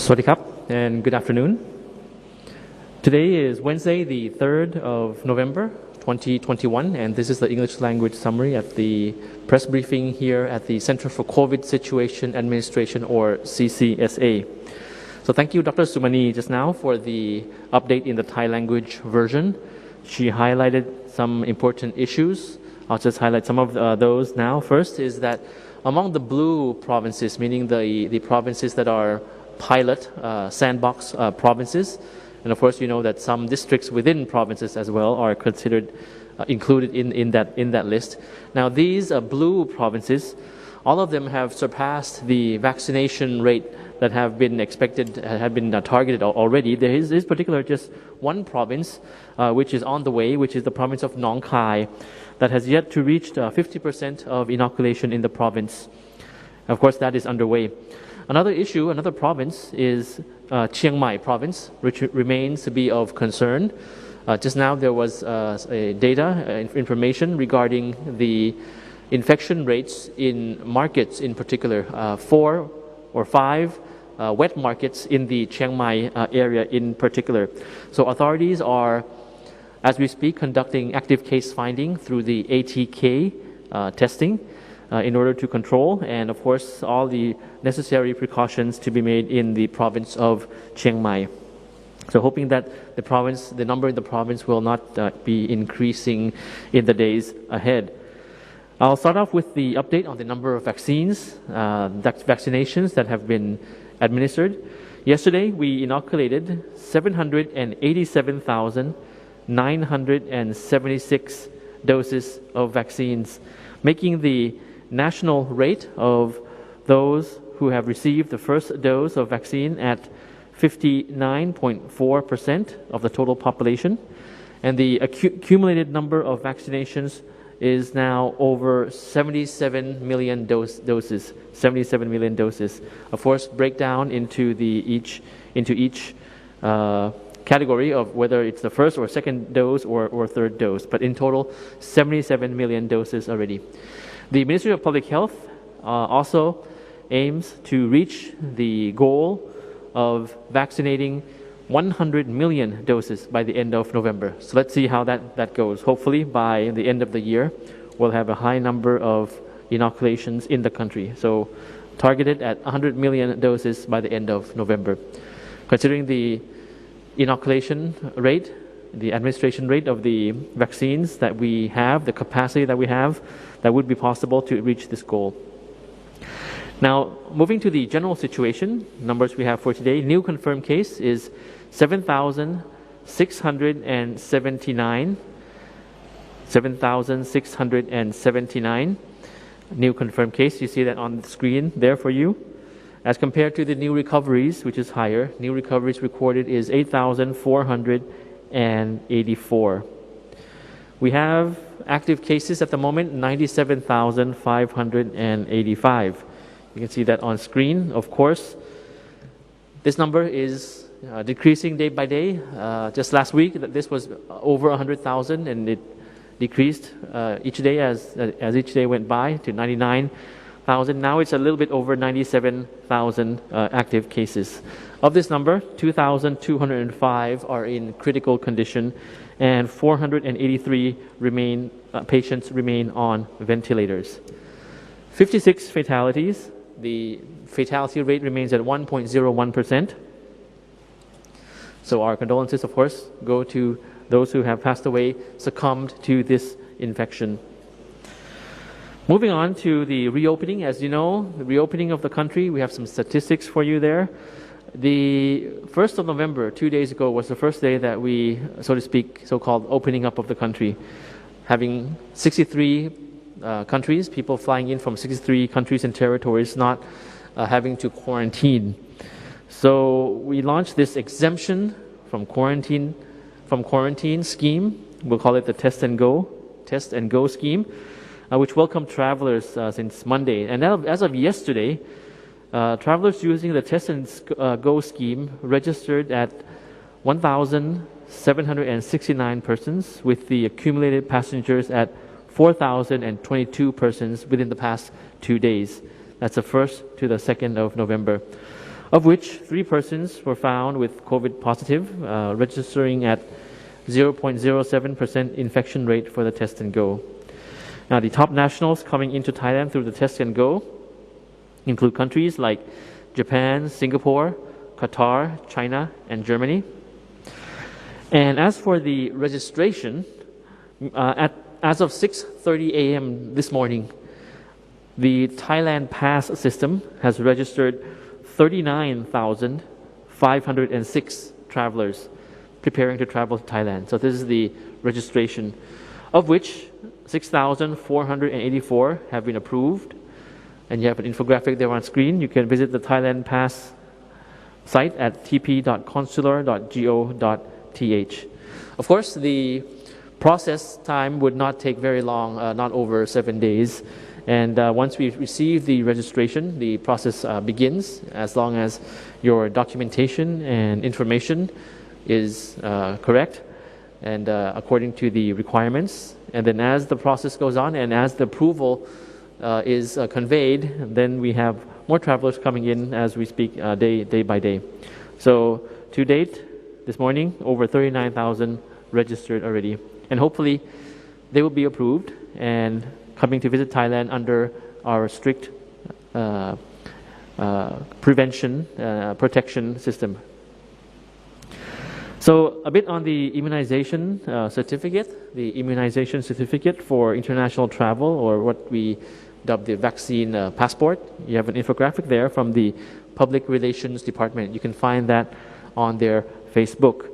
Swadikap and good afternoon. Today is Wednesday, the 3rd of November, 2021, and this is the English language summary at the press briefing here at the Center for COVID Situation Administration, or CCSA. So thank you, Dr. Sumani, just now for the update in the Thai language version. She highlighted some important issues. I'll just highlight some of those now. First is that among the blue provinces, meaning the provinces that are pilot sandbox provinces, and of course you know that some districts within provinces as well are considered included in that list. Now these blue provinces, all of them have surpassed the vaccination rate that have been expected, have been targeted already. There is particular just one province which is on the way, which is the province of Nong Khai, that has yet to reach 50% of inoculation in the province. Of course, that is underway. Another issue, another province is Chiang Mai province, which remains to be of concern. Just now there was information regarding the infection rates in markets, in particular 4 or 5 wet markets in the Chiang Mai area in particular. So authorities are, as we speak, conducting active case finding through the ATK testing in order to control, and of course all the necessary precautions to be made in the province of Chiang Mai. So hoping that the number in the province will not be increasing in the days ahead. I'll start off with the update on the number of vaccinations that have been administered. Yesterday we inoculated 787,976 doses of vaccines, making the national rate of those who have received the first dose of vaccine at 59.4% of the total population, and the accumulated number of vaccinations is now over 77 million doses. 77 million doses. Of course, break down into each category of whether it's the first or second dose or third dose, but in total 77 million doses already. The Ministry of Public Health also aims to reach the goal of vaccinating 100 million doses by the end of November. So let's see how that goes. Hopefully by the end of the year we'll have a high number of inoculations in the country. So targeted at 100 million doses by the end of November. Considering the inoculation rate, the administration rate of the vaccines that we have, the capacity that we have, that would be possible to reach this goal. Now, moving to the general situation, numbers we have for today. New confirmed case is 7,679. 7,679 new confirmed case. You see that on the screen there for you. As compared to the new recoveries, which is higher, new recoveries recorded is 8,484. We have active cases at the moment, 97,585. You can see that on screen. Of course, this number is decreasing day by day. Just last week, this was over 100,000, and it decreased each day as each day went by to 99,000. Now it's a little bit over 97,000 active cases. Of this number, 2,205 are in critical condition, and 483 patients remain on ventilators. 56 fatalities. The fatality rate remains at 1.01%. So our condolences, of course, go to those who have passed away, succumbed to this infection. Moving on to the reopening. As you know, the reopening of the country, we have some statistics for you there. The 1st of November, 2 days ago, was the first day that we, so to speak, so-called opening up of the country, having 63 countries, people flying in from 63 countries and territories, not having to quarantine. So we launched this exemption from quarantine scheme. We'll call it the Test and Go scheme, which welcomed travelers since Monday. And as of yesterday, travelers using the Test and Go scheme registered at 1,769 persons, with the accumulated passengers at 4,022 persons within the past 2 days. That's the 1st to the 2nd of November. of which 3 persons were found with COVID positive, registering at 0.07% infection rate for the test and go. Now, the top nationals coming into Thailand through the test and go include countries like Japan, Singapore, Qatar, China, and Germany. And as for the registration, as of 6:30 a.m. this morning, the Thailand Pass system has registered 39,506 travelers preparing to travel to Thailand. So this is the registration, of which 6,484 have been approved. And you have an infographic there on screen. You can visit the Thailand Pass site at tp.consular.go.th. Of course, the process time would not take very long, not over 7 days. And once we receive the registration, the process begins, as long as your documentation and information is correct and according to the requirements. And then as the process goes on and as the approval is conveyed, then we have more travelers coming in as we speak day by day. So to date, this morning, over 39,000 registered already. And hopefully they will be approved and coming to visit Thailand under our strict prevention, protection system. So a bit on the immunization certificate. The immunization certificate for international travel, or what we dub the vaccine passport. You have an infographic there from the Public Relations Department. You can find that on their Facebook.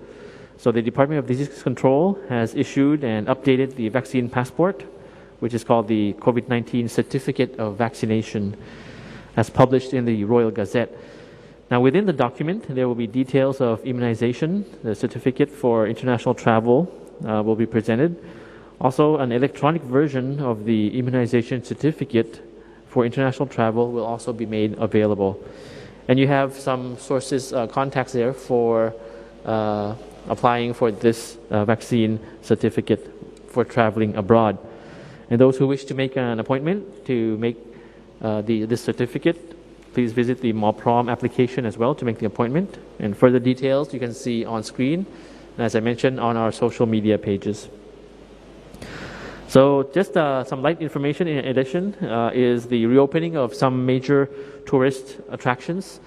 So the Department of Disease Control has issued and updated the vaccine passport, which is called the COVID-19 Certificate of Vaccination, as published in the Royal Gazette. Now, within the document, there will be details of immunization. The certificate for international travel will be presented. Also, an electronic version of the immunization certificate for international travel will also be made available. And you have some sources, contacts there for applying for this vaccine certificate for traveling abroad. And those who wish to make an appointment to make this certificate, please visit the Moprom application as well to make the appointment. And further details you can see on screen, and as I mentioned, on our social media pages. So just some light information in addition is the reopening of some major tourist attractions.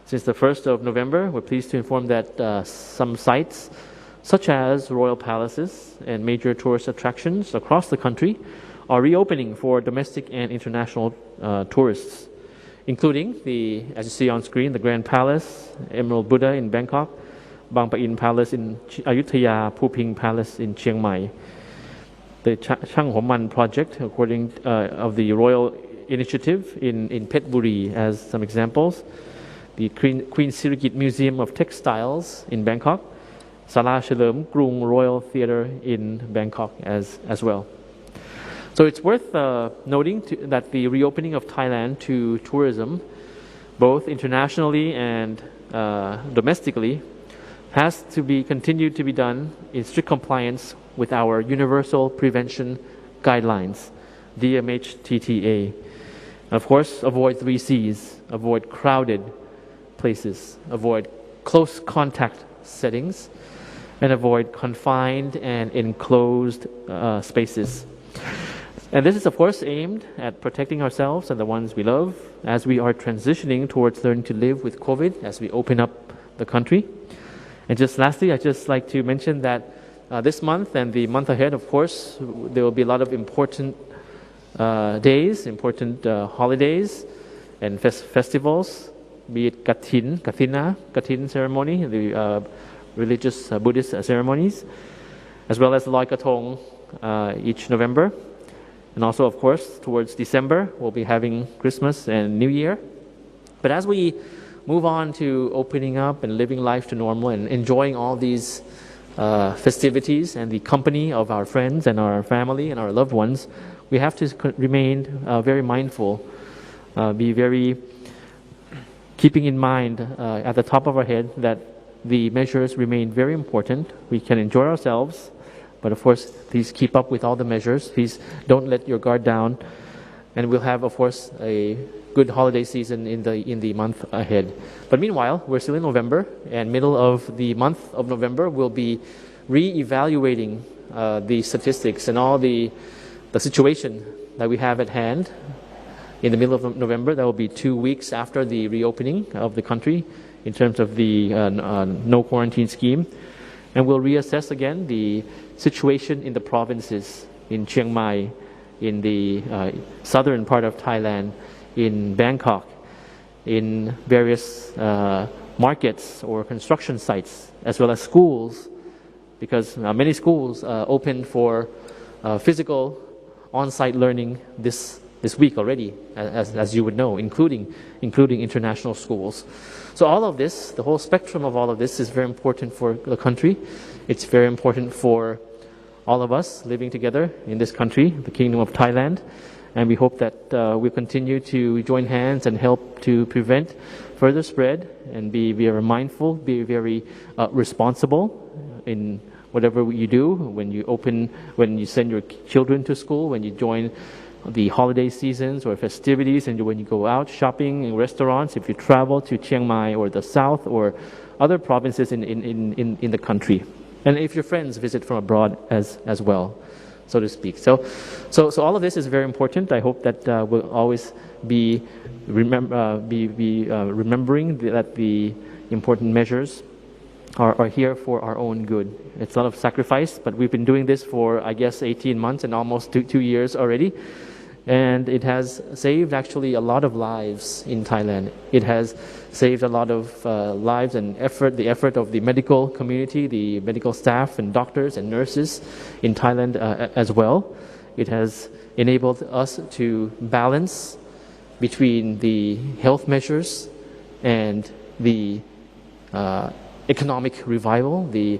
Since the 1st of November, we're pleased to inform that some sites, such as royal palaces and major tourist attractions across the country, are reopening for domestic and international tourists, including as you see on screen, the Grand Palace, Emerald Buddha in Bangkok, Bang Pa-in Palace in Ayutthaya, Phuping Palace in Chiang Mai, the Chang Ho Man project, according of the Royal Initiative in Phetchaburi, as some examples, the Queen Sirikit Museum of Textiles in Bangkok, Sala Chalerm Krung Royal Theatre in Bangkok as well. So it's worth noting that the reopening of Thailand to tourism, both internationally and domestically, has to be continued to be done in strict compliance with our Universal Prevention Guidelines, DMHTTA. Of course, avoid 3 C's, avoid crowded places, avoid close contact settings, and avoid confined and enclosed spaces. And this is, of course, aimed at protecting ourselves and the ones we love as we are transitioning towards learning to live with COVID as we open up the country. And just lastly, I'd just like to mention that this month and the month ahead, of course, there will be a lot of important days, important holidays and festivals, be it Kathina ceremony, the religious Buddhist ceremonies, as well as Loi Krathong each November. And also, of course, towards December, we'll be having Christmas and New Year. But as we move on to opening up and living life to normal and enjoying all these festivities and the company of our friends and our family and our loved ones, we have to remain very mindful, be very keeping in mind at the top of our head that the measures remain very important. We can enjoy ourselves, but of course, please keep up with all the measures. Please don't let your guard down. and we'll have, of course, a good holiday season in the month ahead. But meanwhile, we're still in November, and middle of the month of November, we'll be re-evaluating the statistics and all the situation that we have at hand. In the middle of November, that will be 2 weeks after the reopening of the country in terms of the no quarantine scheme. And we'll reassess again the situation in the provinces, in Chiang Mai, in the southern part of Thailand, in Bangkok, in various markets or construction sites, as well as schools, because many schools opened for physical on-site learning this week already, as you would know, including international schools. So all of this, the whole spectrum of all of this is very important for the country. It's very important for all of us living together in this country, the Kingdom of Thailand. And we hope that we'll continue to join hands and help to prevent further spread and be very mindful, be very responsible in whatever you do, when you send your children to school, when you join the holiday seasons or festivities, and when you go out shopping in restaurants, if you travel to Chiang Mai or the south or other provinces in the country, and if your friends visit from abroad as well, so to speak. So all of this is very important. I hope that we'll always be remembering that the important measures are here for our own good. It's a lot of sacrifice, but we've been doing this for, I guess, 18 months and almost two years already. And it has saved actually a lot of lives in Thailand. It has saved a lot of lives and the effort of the medical community, the medical staff and doctors and nurses in Thailand as well. It has enabled us to balance between the health measures and the economic revival, the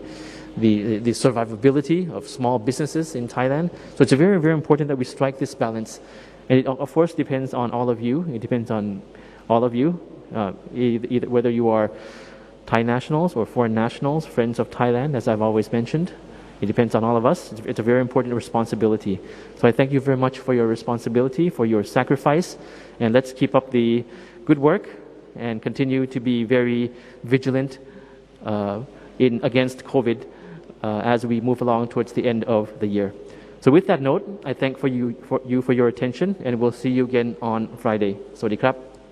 survivability of small businesses in Thailand. So it's very, very important that we strike this balance. And it, of course, depends on all of you. It depends on all of you, either whether you are Thai nationals or foreign nationals, friends of Thailand, as I've always mentioned. It depends on all of us. It's a very important responsibility. So I thank you very much for your responsibility, for your sacrifice. And let's keep up the good work and continue to be very vigilant against COVID as we move along towards the end of the year. So with that note, I thank you for your attention, and we'll see you again on Friday. สวัสดีครับ